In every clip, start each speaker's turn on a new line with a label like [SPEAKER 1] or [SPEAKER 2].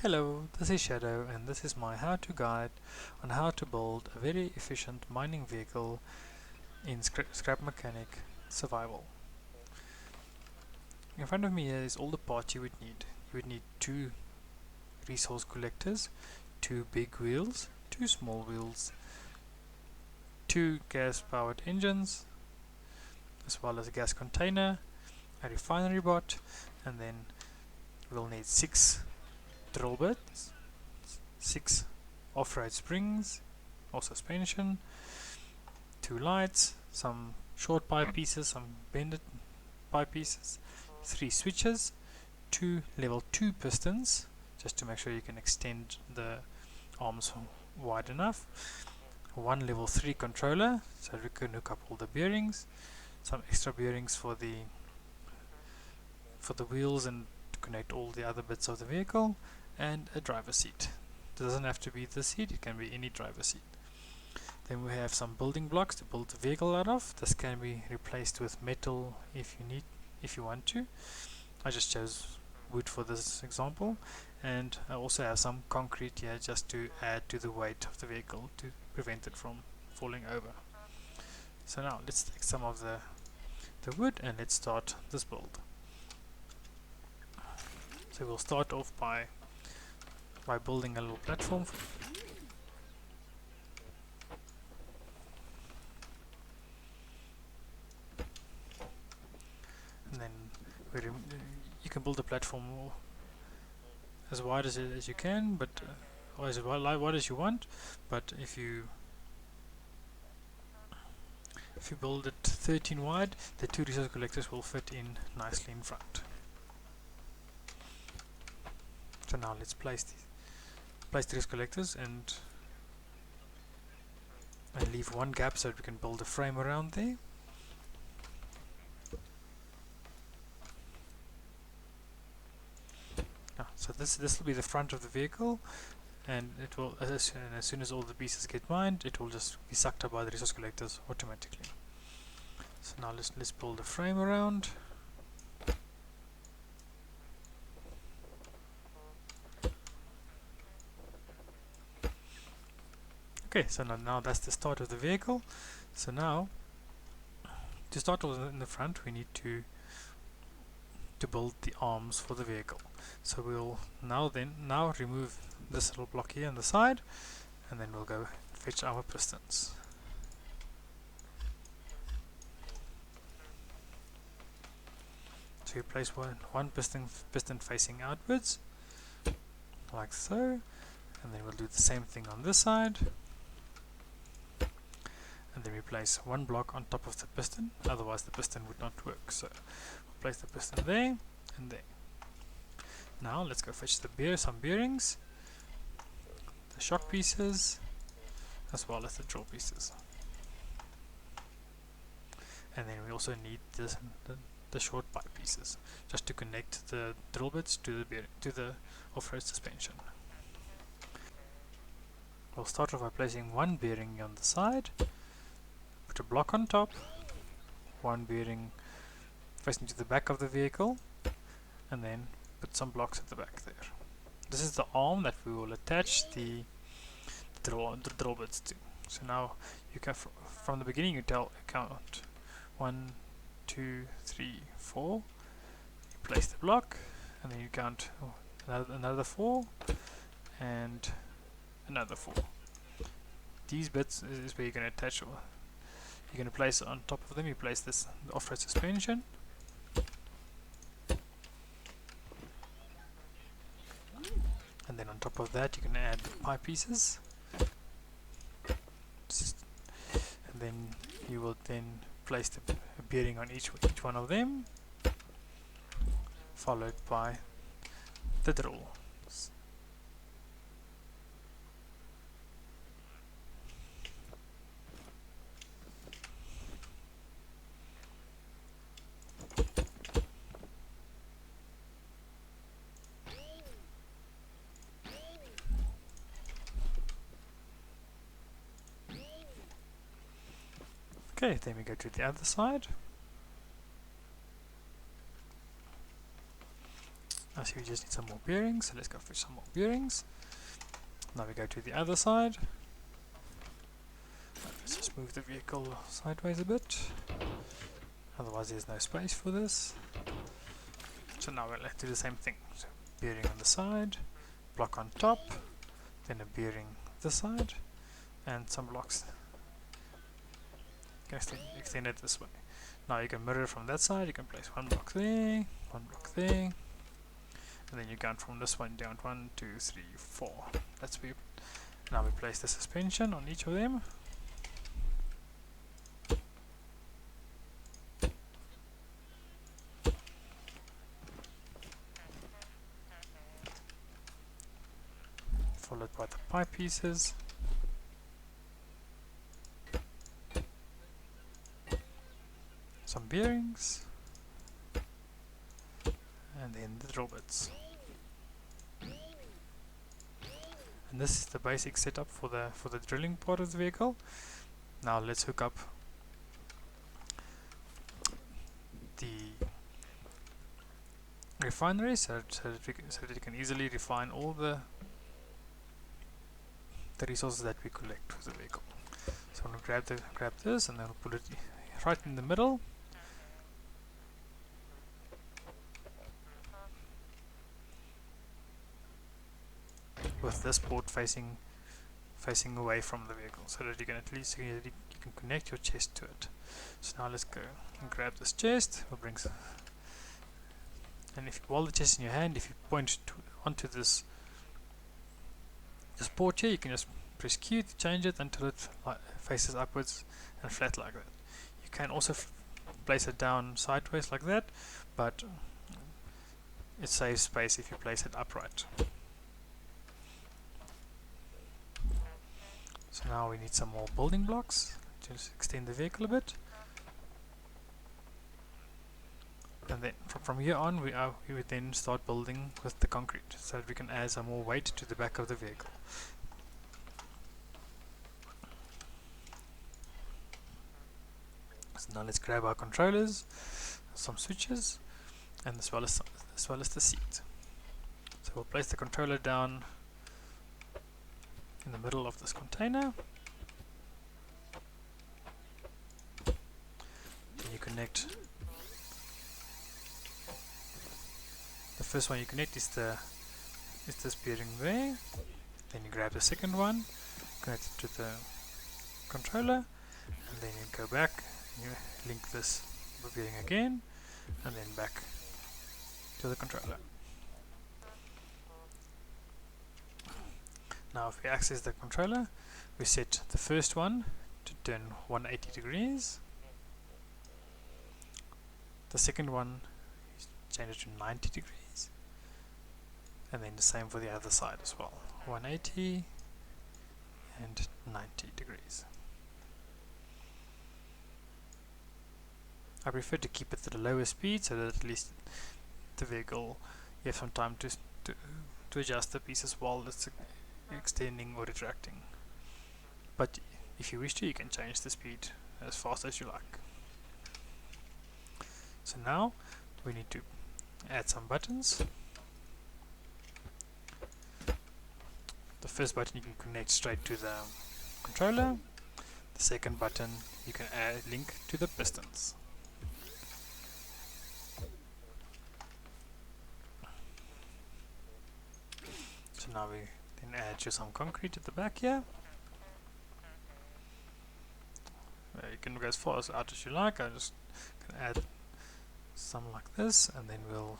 [SPEAKER 1] Hello, this is Shadow and this is my how-to guide on how to build a very efficient mining vehicle in Scrap Mechanic Survival. In front of me here is all the parts you would need. You would need 2 resource collectors, 2 big wheels, 2 small wheels, 2 gas-powered engines, as well as a gas container, a refinery bot, and then we'll need 6 drill bits, 6 off-road springs or suspension, 2 lights, some short pipe pieces, some bended pipe pieces, 3 switches, 2 level 2 pistons just to make sure you can extend the arms wide enough, 1 level 3 controller so we can hook up all the bearings, some extra bearings for the wheels and to connect all the other bits of the vehicle, and a driver seat. It doesn't have to be the seat, it can be any driver seat. Then we have some building blocks to build the vehicle out of. This can be replaced with metal if you want to. I just chose wood for this example, and I also have some concrete here just to add to the weight of the vehicle to prevent it from falling over. So now let's take some of the wood and let's start this build. So we'll start off by building a little platform. And then you can build a platform as wide as you can, but or as wide as you want. But if you build it 13 wide, the 2 resource collectors will fit in nicely in front. So now let's place the resource collectors and leave one gap so that we can build a frame around there. So this will be the front of the vehicle, and it will as soon as all the pieces get mined, it will just be sucked up by the resource collectors automatically. So now let's build a frame around. Okay, so now that's the start of the vehicle. So now to start with in the front, we need to build the arms for the vehicle. So we'll now remove this little block here on the side, and then we'll go fetch our pistons. So you place one piston facing outwards, like so, and then we'll do the same thing on this side, and then we place one block on top of the piston, otherwise the piston would not work. So we'll place the piston there and there. Now let's go fetch some bearings, the shock pieces, as well as the drill pieces. And then we also need the short pipe pieces just to connect the drill bits to the off-road suspension. We'll start off by placing one bearing on the side, put a block on top, one bearing facing to the back of the vehicle, and then put some blocks at the back there. This is the arm that we will attach the drill bits to. So now you can from the beginning you count 1, 2, 3, 4. You place the block, and then you count another 4 and another 4. These bits is where you're going to attach, or you're going to place on top of them. You place this off-road suspension. And then on top of that you can add pipe pieces, and then you will then place a bearing on each one of them, followed by the drill. Okay, then we go to the other side. As see we just need some more bearings, so let's go for some more bearings. Now we go to the other side. Let's just move the vehicle sideways a bit, otherwise there's no space for this. So now we'll do the same thing. So bearing on the side, block on top, then a bearing this side, and some blocks extended this way. Now you can mirror from that side, you can place one block there, and then you count from this one down 1, 2, 3, 4. That's where. Now we place the suspension on each of them. Followed by the pipe pieces. Some bearings. And then the drill bits. And this is the basic setup for the drilling part of the vehicle. Now let's hook up the refinery so that you can easily refine all the resources that we collect with the vehicle. So I'm going to grab this and then we'll put it right in the middle. With this port facing away from the vehicle, so that you can at least you can connect your chest to it. So now let's go and grab this chest. We'll bring and if you hold the chest in your hand, if you point onto this port here, you can just press Q to change it until it faces upwards and flat like that. You can also place it down sideways like that, but it saves space if you place it upright. So now we need some more building blocks to just extend the vehicle a bit. And then from here on we would then start building with the concrete so that we can add some more weight to the back of the vehicle. So now let's grab our controllers, some switches, and as well as the seat. So we'll place the controller down in the middle of this container. Then you connect. The first one you connect is this bearing there. Then you grab the second one, connect it to the controller, and then you go back and you link this bearing again, and then back to the controller. Now if we access the controller, we set the first one to turn 180 degrees. The second one, change it to 90 degrees. And then the same for the other side as well. 180 and 90 degrees. I prefer to keep it at a lower speed so that at least the vehicle, you have some time to adjust the pieces while it's extending or retracting. But if you wish to, you can change the speed as fast as you like. So now we need to add some buttons. The first button you can connect straight to the controller. The second button you can link to the pistons. So now we then add just some concrete at the back here. You can go as far out as you like. I just can add some like this, and then we'll,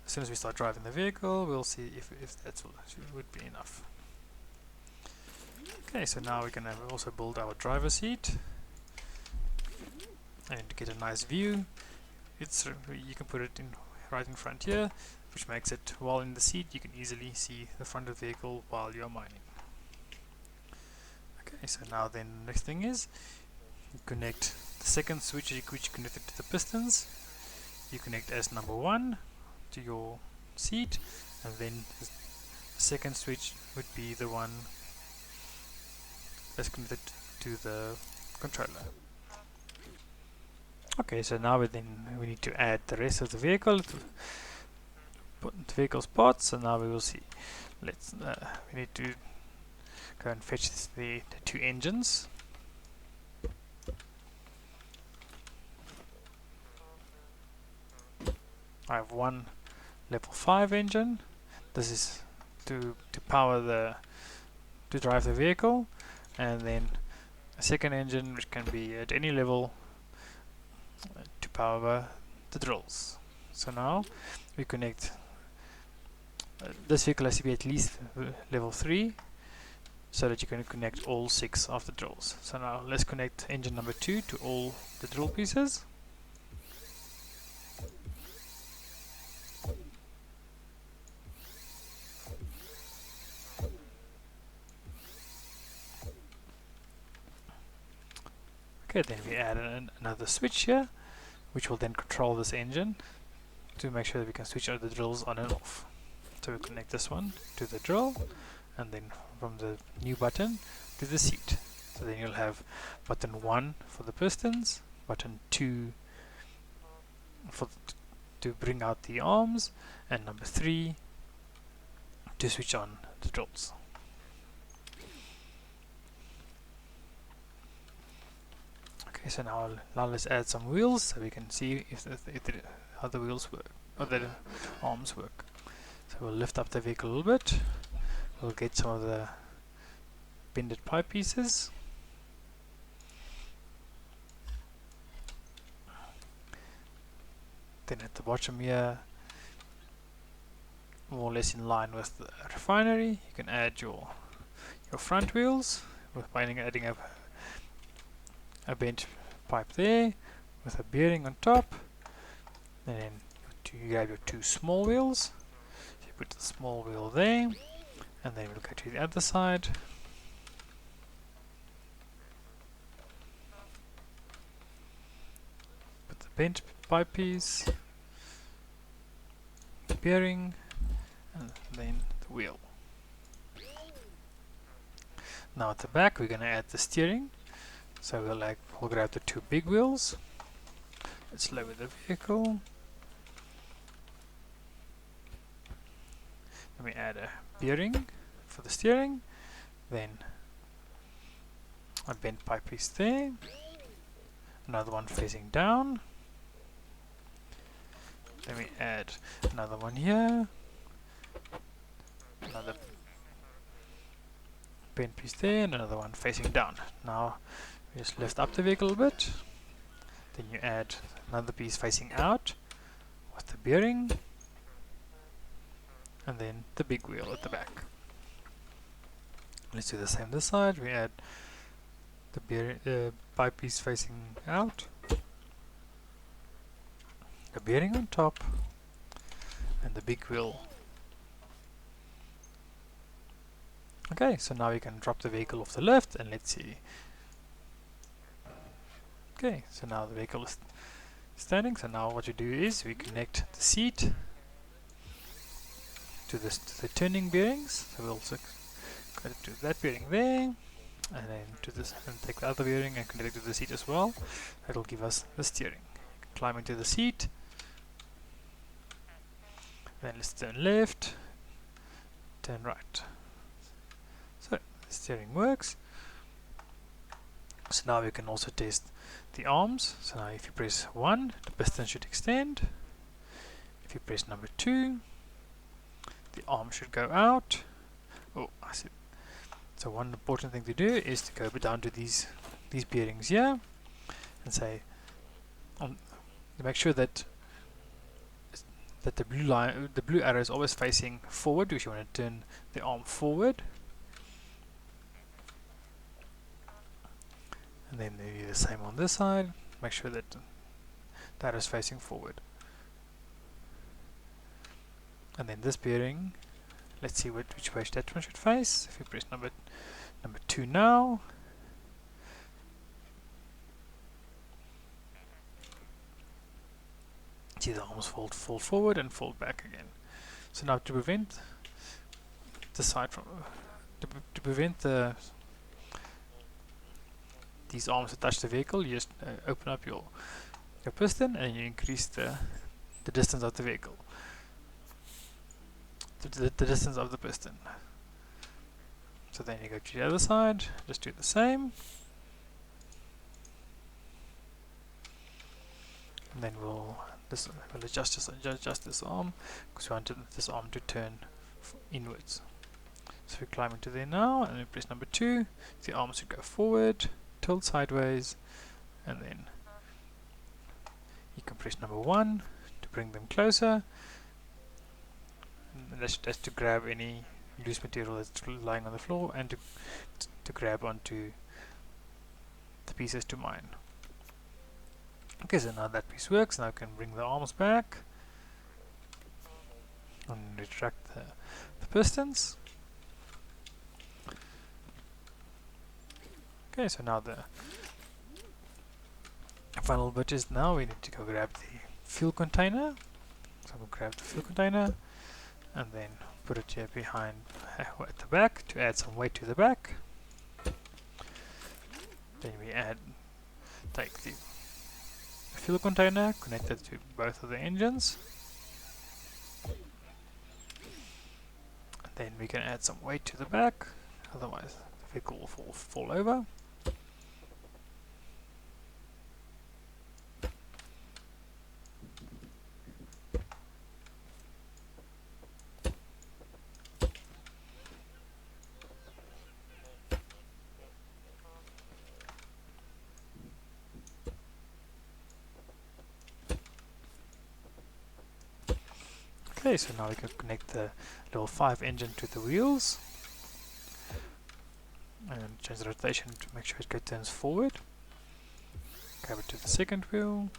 [SPEAKER 1] as soon as we start driving the vehicle, we'll see if that would be enough. Okay, so now we can also build our driver's seat, and to get a nice view, you can put it in right in front here, which makes it, while in the seat, you can easily see the front of the vehicle while you are mining. Okay, so now then the next thing is you connect the second switch which connected to the pistons. You connect as number 1 to your seat, and then the second switch would be the one that's connected to the controller. Okay, so now we need to add the rest of the vehicle, the vehicle's parts, so now we will see. Let's we need to go and fetch the two engines. I have one level 5 engine. This is to power to drive the vehicle, and then a second engine which can be at any level to power the drills. So now we connect this vehicle has to be at least level 3 so that you can connect all 6 of the drills. So now let's connect engine number 2 to all the drill pieces. Okay, then we add another switch here, which will then control this engine to make sure that we can switch out the drills on and off. So we connect this one to the drill, and then from the new button to the seat. So then you'll have button 1 for the pistons, button 2 for to bring out the arms, and number 3 to switch on the drills. Okay, so now let's add some wheels so we can see how the wheels work, or the arms work. So we'll lift up the vehicle a little bit. We'll get some of the bended pipe pieces. Then at the bottom here, more or less in line with the refinery, you can add your front wheels by adding a bent pipe there with a bearing on top. And then you have your 2 small wheels. So you put the small wheel there, and then we'll go to the other side. Put the bent pipe piece, the bearing, and then the wheel. Now at the back we're going to add the steering. So we'll grab the 2 big wheels. Let's lower the vehicle. Then we add a bearing for the steering, then a bent pipe piece there, another one facing down, then we add another one here, another bent piece there, and another one facing down. Now we just lift up the vehicle a bit, then you add another piece facing out with the bearing, and then the big wheel at the back. Let's do the same this side. We add the pipe piece facing out, the bearing on top, and the big wheel. Okay, so now we can drop the vehicle off the lift, and let's see. Okay, so now the vehicle is standing. So now what you do is we connect the seat to the turning bearings. So we'll also go to that bearing there, and then to this, and take the other bearing and connect it to the seat as well. That'll give us the steering. You can climb into the seat. Then let's turn left, turn right. So the steering works. So now we can also test the arms. So now if you press 1, the piston should extend. If you press number 2, the arm should go out. Oh, I see. So one important thing to do is to go down to these bearings here and say, to make sure that the blue arrow is always facing forward, because you want to turn the arm forward. And then do the same on this side. Make sure that that is facing forward. And then this bearing, let's see which way that one should face. If you press number 2 now, see the arms fold forward and fold back again. So now to prevent the side from to prevent these arms to touch the vehicle, you just open up your piston and you increase the distance of the vehicle. the distance of the piston. So then you go to the other side, just do the same. And then we'll adjust this arm because we want this arm to turn inwards. So we climb into there now, and we press number 2. The arm should go forward, tilt sideways, and then you can press number 1 to bring them closer. And that's to grab any loose material that's lying on the floor, and to grab onto the pieces to mine. Okay, so now that piece works. Now I can bring the arms back and retract the pistons. Okay, so now the final bit is now we need to go grab the fuel container. So we'll grab the fuel container and then put it here behind at the back to add some weight to the back. Then we take the fuel container, connect it to both of the engines. And then we can add some weight to the back, otherwise the vehicle will fall over. Okay, so now we can connect the level 5 engine to the wheels and change the rotation to make sure it turns forward. Grab it to the second wheel,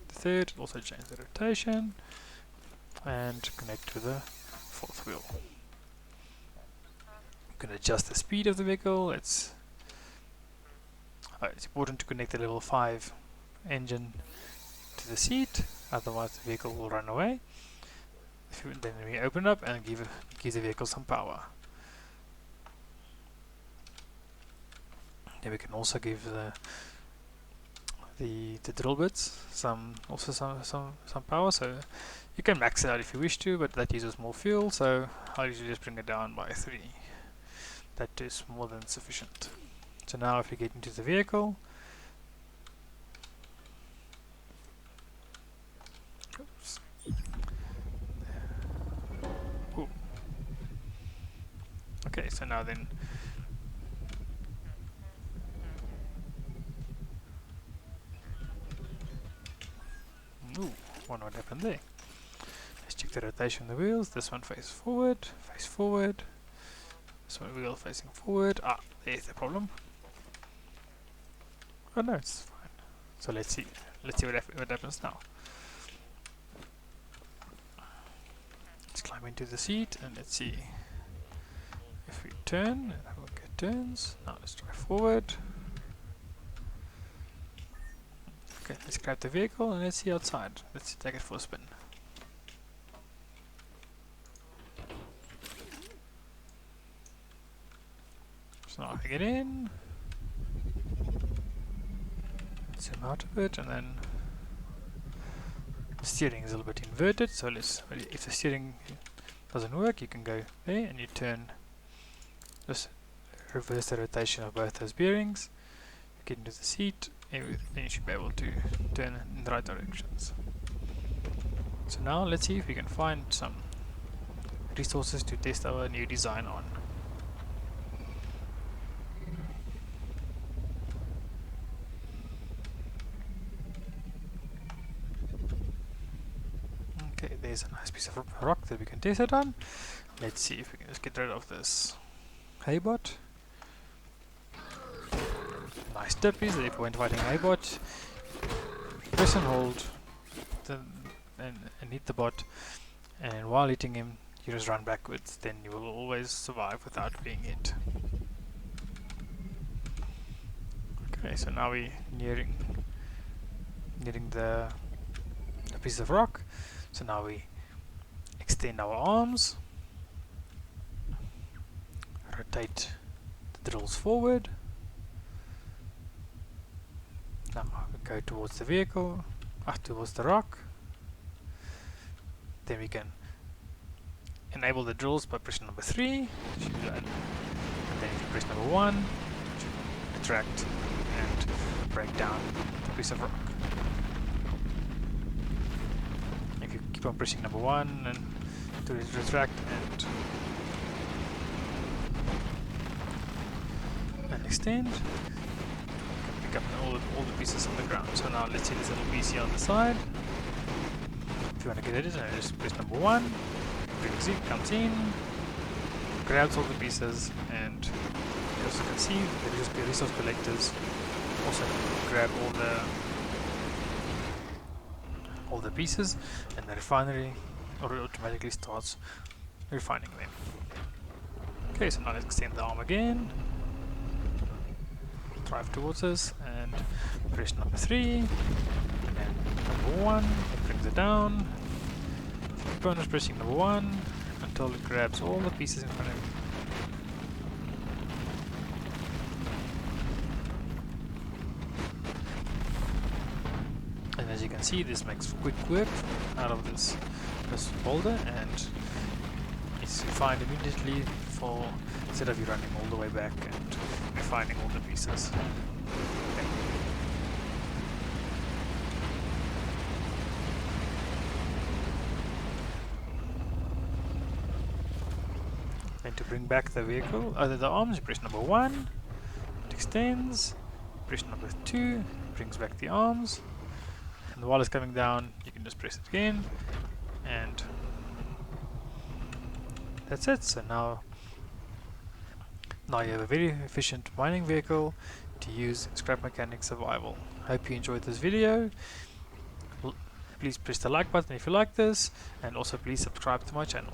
[SPEAKER 1] the third, also change the rotation, and connect to the fourth wheel. You can adjust the speed of the vehicle. It's important to connect the level 5 engine to the seat, otherwise the vehicle will run away. Then we open up and give the vehicle some power. Then we can also give the drill bits some power. So you can max it out if you wish to, but that uses more fuel, so I'll usually just bring it down by 3. That is more than sufficient. So now if we get into the vehicle, okay, so now then wonder what happened there. Let's check the rotation of the wheels. This one face forward. This one wheel facing forward. Ah, there's the problem. Oh no, it's fine. So let's see what happens now. Let's climb into the seat and let's see if we turn. We'll get turns. Now let's try forward. Okay, let's grab the vehicle and let's see outside. Let's take it for a spin. So now I get in, zoom out a bit, and then the steering is a little bit inverted. So if the steering doesn't work, you can go there and you turn, just reverse the rotation of both those bearings, get into the seat, and then you should be able to turn in the right directions. So now let's see if we can find some resources to test our new design on. Okay, there's a nice piece of rock that we can test it on. Let's see if we can just get rid of this Haybot. Nice tip is that if when fighting Haybot, press and hold and hit the bot, and while hitting him you just run backwards, then you will always survive without being hit. Okay, so now we're nearing the piece of rock. So now we extend our arms, rotate the drills forward. Now we go towards the vehicle, towards the rock. Then we can enable the drills by pressing number 3, and then if you press number 1, it should retract and break down the piece of rock. If you keep on pressing number 1 and to retract and extend, you can pick up all the pieces on the ground. So now let's see this little piece here on the side. If you want to get it, just press number 1, brings it, comes in, grabs all the pieces, and as you can see, the resource collectors also grab all the pieces, and the refinery automatically starts refining them. Okay, so now let's extend the arm again, drive towards us, and press number 3, and number 1, it brings it down. Keep on pressing number 1 until it grabs all the pieces in front of you. And as you can see, this makes quick work out of this boulder, and it's refined immediately instead of you running all the way back and refining all the pieces. Okay. Then to bring back the vehicle, the arms, you press number 1, it extends, press number 2, brings back the arms, and while it's coming down, you can just press it again, and that's it. So now you have a very efficient mining vehicle to use in Scrap Mechanic Survival. Hope you enjoyed this video. Please press the like button if you like this, and also please subscribe to my channel.